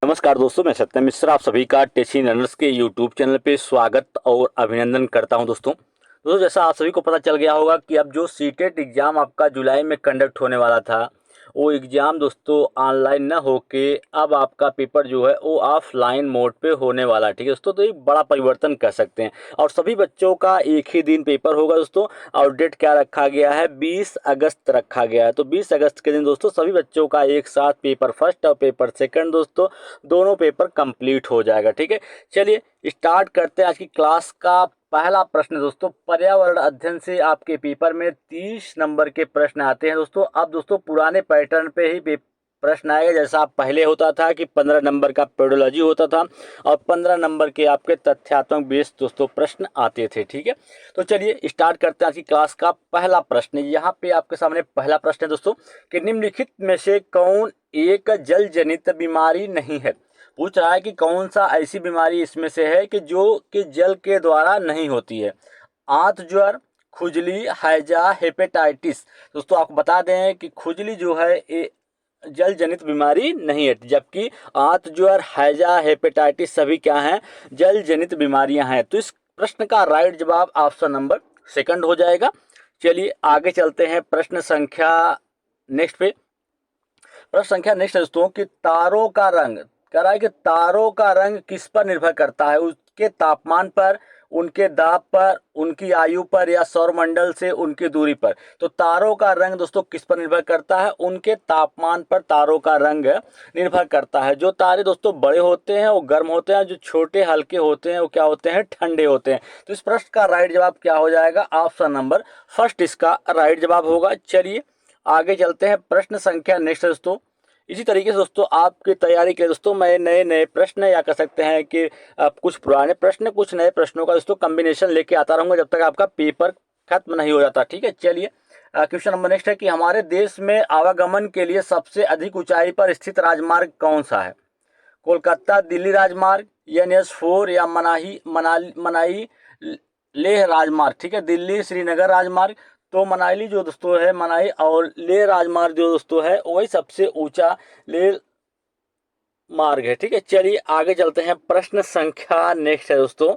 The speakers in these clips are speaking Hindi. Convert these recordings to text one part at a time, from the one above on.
नमस्कार दोस्तों, मैं सत्यम मिश्रा आप सभी का टेची लर्नर्स के यूट्यूब चैनल पे स्वागत और अभिनंदन करता हूं। दोस्तों जैसा आप सभी को पता चल गया होगा कि अब जो सीटेट एग्ज़ाम आपका जुलाई में कंडक्ट होने वाला था, वो एग्ज़ाम दोस्तों ऑनलाइन ना होके अब आपका पेपर जो है वो ऑफलाइन मोड पे होने वाला है। ठीक है दोस्तों, तो एक बड़ा परिवर्तन कर सकते हैं और सभी बच्चों का एक ही दिन पेपर होगा दोस्तों। और डेट क्या रखा गया है, 20 अगस्त रखा गया है। तो 20 अगस्त के दिन दोस्तों सभी बच्चों का एक साथ पेपर फर्स्ट और पेपर सेकंड दोस्तों दोनों पेपर कंप्लीट हो जाएगा। ठीक है, चलिए स्टार्ट करते हैं आज की क्लास का। पहला प्रश्न दोस्तों, पर्यावरण अध्ययन से आपके पेपर में 30 नंबर के प्रश्न आते हैं दोस्तों। अब दोस्तों पुराने पैटर्न पे ही प्रश्न आएगा, जैसा आप पहले होता था कि 15 नंबर का पेडोलॉजी होता था और 15 नंबर के आपके तथ्यात्मक बेस्ड दोस्तों प्रश्न आते थे। ठीक है, तो चलिए स्टार्ट करते हैं आज की क्लास का पहला प्रश्न। यहाँ पे आपके सामने पहला प्रश्न है दोस्तों कि निम्नलिखित में से कौन एक जल जनित बीमारी नहीं है। पूछ रहा है कि कौन सा ऐसी बीमारी इसमें से है कि जो कि जल के द्वारा नहीं होती है। आंत ज्वर, खुजली, हैजा, हेपेटाइटिस। दोस्तों आपको बता दें कि खुजली जो है ये जल जनित बीमारी नहीं है, जबकि आंत ज्वर, हैजा, हेपेटाइटिस सभी क्या हैं, जल जनित बीमारियां हैं। तो इस प्रश्न का राइट जवाब ऑप्शन नंबर सेकंड हो जाएगा। चलिए आगे चलते हैं प्रश्न संख्या नेक्स्ट पे। प्रश्न संख्या नेक्स्ट दोस्तों कि तारों का रंग, कह रहा है कि तारों का रंग किस पर निर्भर करता है, उसके तापमान पर, उनके दाब पर, उनकी आयु पर या सौरमंडल से उनकी दूरी पर। तो तारों का रंग दोस्तों किस पर निर्भर करता है, उनके तापमान पर तारों का रंग निर्भर करता है। जो तारे दोस्तों बड़े होते हैं वो गर्म होते हैं, जो छोटे हल्के होते हैं वो क्या होते हैं, ठंडे होते हैं। तो इस प्रश्न का राइट जवाब क्या हो जाएगा, ऑप्शन नंबर फर्स्ट इसका राइट जवाब होगा। चलिए आगे चलते हैं प्रश्न संख्या नेक्स्ट दोस्तों। इसी तरीके से दोस्तों आपकी तैयारी के दोस्तों मैं नए नए प्रश्न या कह सकते हैं कि कुछ पुराने प्रश्न कुछ नए प्रश्नों का दोस्तों कॉम्बिनेशन लेके आता रहूंगा जब तक आपका पेपर खत्म नहीं हो जाता। ठीक है, चलिए क्वेश्चन नंबर नेक्स्ट है कि हमारे देश में आवागमन के लिए सबसे अधिक ऊंचाई पर स्थित राजमार्ग कौन सा है। कोलकाता दिल्ली राजमार्ग, NH4 या मनाई लेह राजमार्ग। ठीक है, दिल्ली श्रीनगर राजमार्ग। तो मनाली जो दोस्तों है, मनाली और लेह राजमार्ग जो दोस्तों है वही सबसे ऊंचा लेह मार्ग है। ठीक है, चलिए आगे चलते हैं प्रश्न संख्या नेक्स्ट है दोस्तों।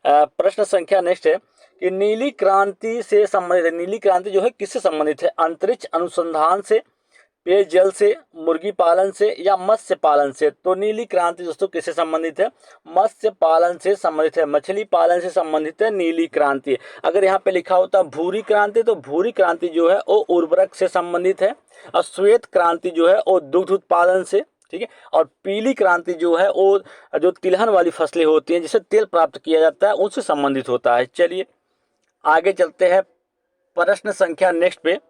प्रश्न संख्या नेक्स्ट है कि नीली क्रांति से संबंधित है। नीली क्रांति जो है किससे संबंधित है, अंतरिक्ष अनुसंधान से, पेयजल से, मुर्गी पालन से या मत्स्य पालन से। तो नीली क्रांति दोस्तों किससे संबंधित है, मत्स्य पालन से संबंधित है, मछली पालन से संबंधित है नीली क्रांति। अगर यहाँ पे लिखा होता भूरी क्रांति तो भूरी क्रांति जो है वो उर्वरक से संबंधित है, और श्वेत क्रांति जो है वो दुग्ध उत्पादन से। ठीक है, और पीली क्रांति जो है वो जो तिलहन वाली फसलें होती हैं जिससे तेल प्राप्त किया जाता है उनसे संबंधित होता है। चलिए आगे चलते हैं प्रश्न संख्या नेक्स्ट पे।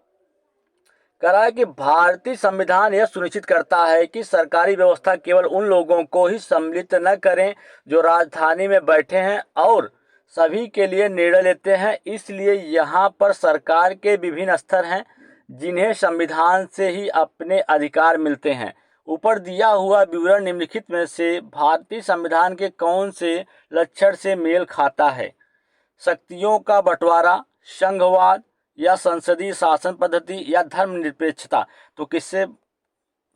करा है कि भारतीय संविधान यह सुनिश्चित करता है कि सरकारी व्यवस्था केवल उन लोगों को ही सम्मिलित न करें जो राजधानी में बैठे हैं और सभी के लिए निर्णय लेते हैं। इसलिए यहाँ पर सरकार के विभिन्न स्तर हैं जिन्हें संविधान से ही अपने अधिकार मिलते हैं। ऊपर दिया हुआ विवरण निम्नलिखित में से भारतीय संविधान के कौन से लक्षण से मेल खाता है। शक्तियों का बंटवारा, संघवाद या संसदीय शासन पद्धति या धर्मनिरपेक्षता। तो किससे,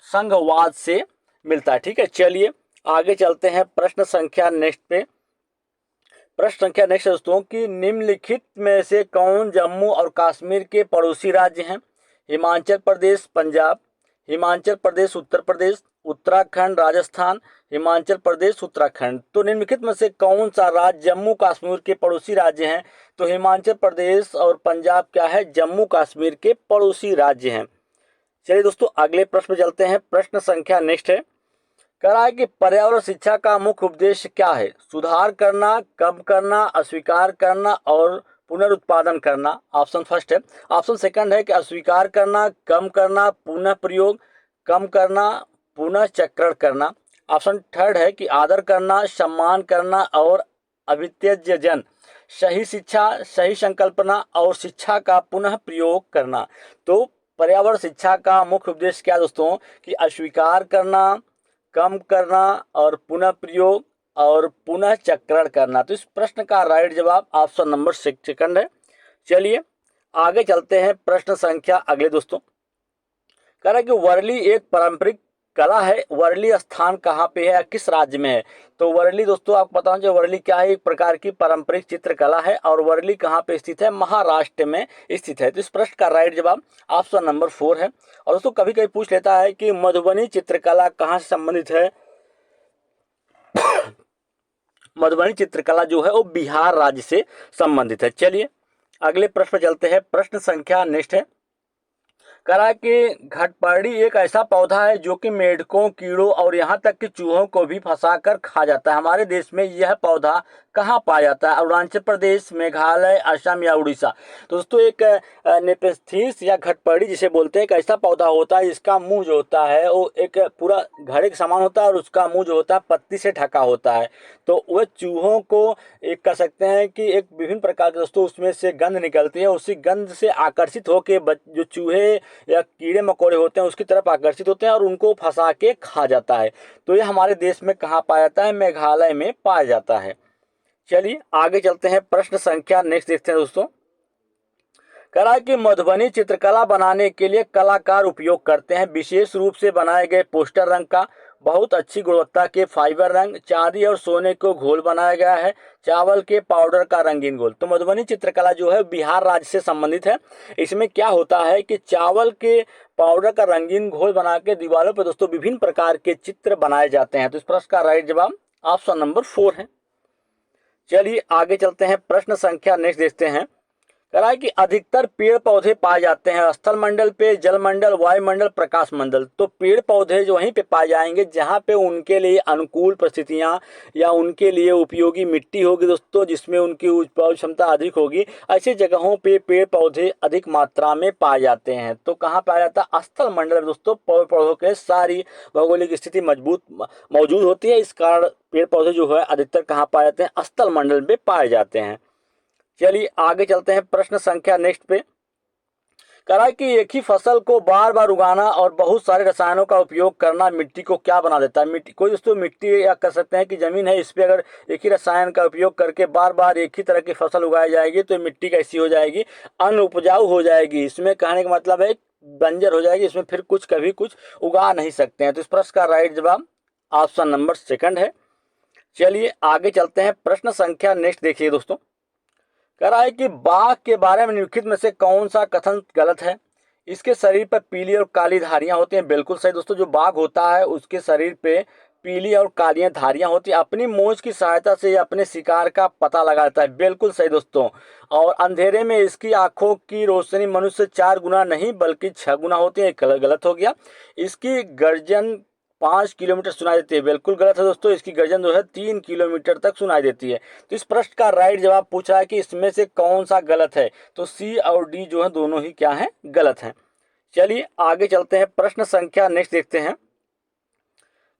संघवाद से मिलता है। ठीक है, चलिए आगे चलते हैं प्रश्न संख्या नेक्स्ट पे। प्रश्न संख्या नेक्स्ट दोस्तों कि निम्नलिखित में से कौन जम्मू और कश्मीर के पड़ोसी राज्य हैं। हिमाचल प्रदेश, पंजाब, हिमाचल प्रदेश, उत्तर प्रदेश, उत्तराखंड, राजस्थान, हिमाचल प्रदेश, उत्तराखंड। तो निम्नलिखित में से कौन सा राज्य जम्मू कश्मीर के पड़ोसी राज्य हैं। तो हिमाचल प्रदेश और पंजाब क्या है, जम्मू कश्मीर के पड़ोसी राज्य हैं। चलिए दोस्तों अगले प्रश्न पर चलते हैं। प्रश्न संख्या नेक्स्ट है, कह रहा है कि पर्यावरण शिक्षा का मुख्य उद्देश्य क्या है। सुधार करना, कम करना, अस्वीकार करना और पुनरुत्पादन करना। ऑप्शन फर्स्ट है। ऑप्शन सेकंड है कि अस्वीकार करना, कम करना, पुनः प्रयोग, कम करना, पुनः चक्रण करना। ऑप्शन थर्ड है कि आदर करना, सम्मान करना और अभित्यजन। सही शिक्षा, सही संकल्पना और शिक्षा का पुनः प्रयोग करना। तो पर्यावरण शिक्षा का मुख्य उद्देश्य क्या दोस्तों, कि अस्वीकार करना, कम करना और पुनः प्रयोग और पुनः चक्रण करना। तो इस प्रश्न का राइट जवाब ऑप्शन नंबर सेकंड है। चलिए आगे चलते हैं प्रश्न संख्या अगले दोस्तों। कह रहा है कि वर्ली एक पारंपरिक कला है, वर्ली स्थान कहाँ पे है या किस राज्य में है? तो वर्ली दोस्तों आपको पता होना चाहिए, वर्ली क्या है, एक प्रकार की पारंपरिक चित्रकला है और वर्ली कहाँ पे स्थित है, महाराष्ट्र में स्थित है। तो इस प्रश्न का राइट जवाब ऑप्शन नंबर 4 है। और दोस्तों कभी कभी पूछ लेता है कि मधुबनी चित्रकला कहाँ से संबंधित है। मधुबनी चित्रकला जो है वो बिहार राज्य से संबंधित है। चलिए अगले प्रश्न पर चलते हैं। प्रश्न संख्या नेक्स्ट है, करा कि घटपर्णी एक ऐसा पौधा है जो कि मेढकों, कीड़ों और यहाँ तक कि चूहों को भी फंसा कर खा जाता है। हमारे देश में यह पौधा कहाँ पाया जाता है? अरुणाचल प्रदेश, मेघालय, असम या उड़ीसा? तो दोस्तों एक नेपेस्थीस या घटपर्णी जिसे बोलते हैं, एक ऐसा पौधा होता है जिसका मुंह जो होता है वो एक पूरा घड़े के समान होता है और उसका मुंह जो होता है पत्ती से ढका होता है। तो वह चूहों को एक कह सकते हैं कि एक विभिन्न प्रकार के दोस्तों उसमें से गंध निकलती है, उसी गंध से आकर्षित होकर जो चूहे या कीड़े मकोड़े होते हैं उसकी तरफ आकर्षित होते हैं और उनको फंसा के खा जाता है। तो ये हमारे देश में कहाँ पाया जाता है? मेघालय में पाया जाता है। चलिए आगे चलते हैं। प्रश्न संख्या नेक्स्ट देखते हैं दोस्तों, कला की मधुबनी चित्रकला बनाने के लिए कलाकार उपयोग करते हैं विशेष रूप से बनाए गए पोस्टर रंग का, बहुत अच्छी गुणवत्ता के फाइबर रंग, चांदी और सोने को घोल बनाया गया है, चावल के पाउडर का रंगीन घोल। तो मधुबनी चित्रकला जो है बिहार राज्य से संबंधित है। इसमें क्या होता है कि चावल के पाउडर का रंगीन घोल बना के दीवारों पर दोस्तों विभिन्न प्रकार के चित्र बनाए जाते हैं। तो इस प्रश्न का राइट जवाब ऑप्शन नंबर 4 है। चलिए आगे चलते हैं। प्रश्न संख्या नेक्स्ट देखते हैं, कह है कि अधिकतर पेड़ पौधे पाए जाते हैं स्थल मंडल पे, जल मंडल, वायुमंडल, प्रकाश मंडल। तो पेड़ पौधे जो वहीं पे पाए जाएंगे जहाँ पे उनके लिए अनुकूल परिस्थितियाँ या उनके लिए उपयोगी मिट्टी होगी दोस्तों, जिसमें उनकी उपजाऊ क्षमता अधिक होगी, ऐसी जगहों पे पेड़ पौधे अधिक मात्रा में पाए जाते हैं। तो कहाँ पाया जाता है? स्थल मंडल में दोस्तों पेड़ पौधों के सारी भौगोलिक स्थिति मजबूत मौजूद होती है, इस कारण पेड़ पौधे जो है अधिकतर कहाँ पाए जाते हैं? स्थल मंडल में पाए जाते हैं। चलिए आगे चलते हैं। प्रश्न संख्या नेक्स्ट पे, करा कि एक ही फसल को बार बार उगाना और बहुत सारे रसायनों का उपयोग करना मिट्टी को क्या बना देता है? मिट्टी कोई दोस्तों मिट्टी या कह सकते हैं कि जमीन है, इस पे अगर एक ही रसायन का उपयोग करके बार बार एक ही तरह की फसल उगाई जाएगी तो मिट्टी कैसी हो जाएगी? अनउपजाऊ हो जाएगी। इसमें कहने का मतलब है बंजर हो जाएगी, इसमें फिर कुछ कभी कुछ उगा नहीं सकते हैं। तो इस प्रश्न का राइट जवाब ऑप्शन नंबर 2 है। चलिए आगे चलते हैं। प्रश्न संख्या नेक्स्ट देखिए दोस्तों, कह रहा है कि बाघ के बारे में निम्नलिखित में से कौन सा कथन गलत है? इसके शरीर पर पीली और काली धारियां होती हैं। बिल्कुल सही दोस्तों, जो बाघ होता है उसके शरीर पे पीली और काली धारियां होती हैं, अपनी मूंछ की सहायता से अपने शिकार का पता लगाता है। बिल्कुल सही दोस्तों। और अंधेरे में इसकी आंखों की रोशनी मनुष्य से 4 गुना नहीं बल्कि 6 गुना होती है। गलत हो गया। इसकी गर्जन 5 किलोमीटर सुनाई देती है। बिल्कुल गलत है दोस्तों, इसकी गर्जन जो है 3 किलोमीटर तक सुनाई देती है। तो इस प्रश्न का राइट जवाब पूछा है कि इसमें से कौन सा गलत है? तो सी और डी जो है दोनों ही क्या है? गलत है। चलिए आगे चलते हैं। प्रश्न संख्या नेक्स्ट देखते हैं,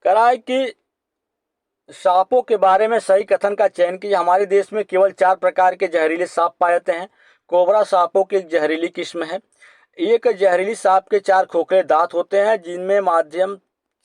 कह रहा है कि सांपों के बारे में सही कथन का चयन कीजिए। हमारे देश में केवल 4 प्रकार के जहरीले सांप पाए जाते हैं। कोबरा सांपों की एक जहरीली किस्म है। एक जहरीली सांप के 4 खोखले दांत होते हैं जिनमें माध्यम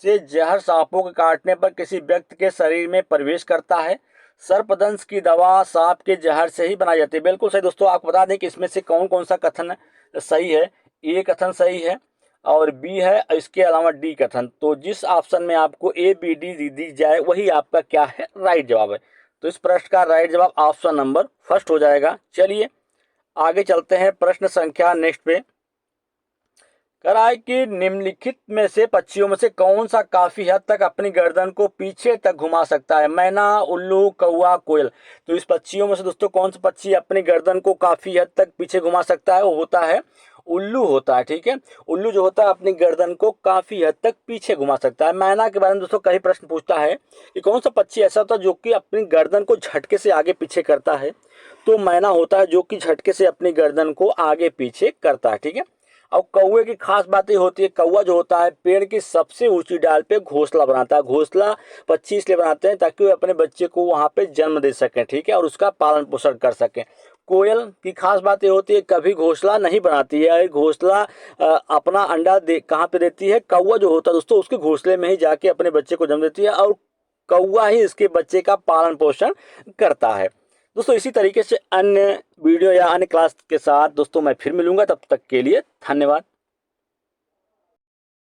से जहर सांपों के काटने पर किसी व्यक्ति के शरीर में प्रवेश करता है। सर्पदंश की दवा सांप के जहर से ही बनाई जाती है। बिल्कुल सही दोस्तों। आपको बता दें कि इसमें से कौन कौन सा कथन सही है। ए कथन सही है और बी है, इसके अलावा डी कथन। तो जिस ऑप्शन में आपको ए बी डी दी जाए वही आपका क्या है? राइट जवाब है। तो इस प्रश्न का राइट जवाब ऑप्शन नंबर 1 हो जाएगा। चलिए आगे चलते हैं। प्रश्न संख्या नेक्स्ट पे, कह रहा है कि निम्नलिखित में से पक्षियों में से कौन सा काफी हद तक अपनी गर्दन को पीछे तक घुमा सकता है? मैना, उल्लू, कौवा, कोयल। तो इस पक्षियों में से दोस्तों कौन सा पक्षी अपनी गर्दन को काफी हद तक पीछे घुमा सकता है? वो होता है उल्लू होता है। ठीक है, उल्लू जो होता है अपनी गर्दन को काफी हद तक पीछे घुमा सकता है। मैना के बारे में दोस्तों कई प्रश्न पूछता है कि कौन सा पक्षी ऐसा होता है जो कि अपनी गर्दन को झटके से आगे पीछे करता है? तो मैना होता है जो कि झटके से अपनी गर्दन को आगे पीछे करता है। ठीक है। और कौवे की खास बात ये होती है, कौवा जो होता है पेड़ की सबसे ऊंची डाल पे घोंसला बनाता है। घोंसला पक्षी इसलिए बनाते हैं ताकि वो अपने बच्चे को वहां पे जन्म दे सकें। ठीक है, और उसका पालन पोषण कर सकें। कोयल की खास बात ये होती है कभी घोंसला नहीं बनाती है। घोंसला अपना अंडा कहाँ पे देती है? कौवा जो होता है दोस्तों उसके घोंसले में ही जाके अपने बच्चे को जन्म देती है और कौवा ही इसके बच्चे का पालन पोषण करता है। दोस्तों इसी तरीके से अन्य वीडियो या अन्य क्लास के साथ दोस्तों मैं फिर मिलूंगा। तब तक के लिए धन्यवाद।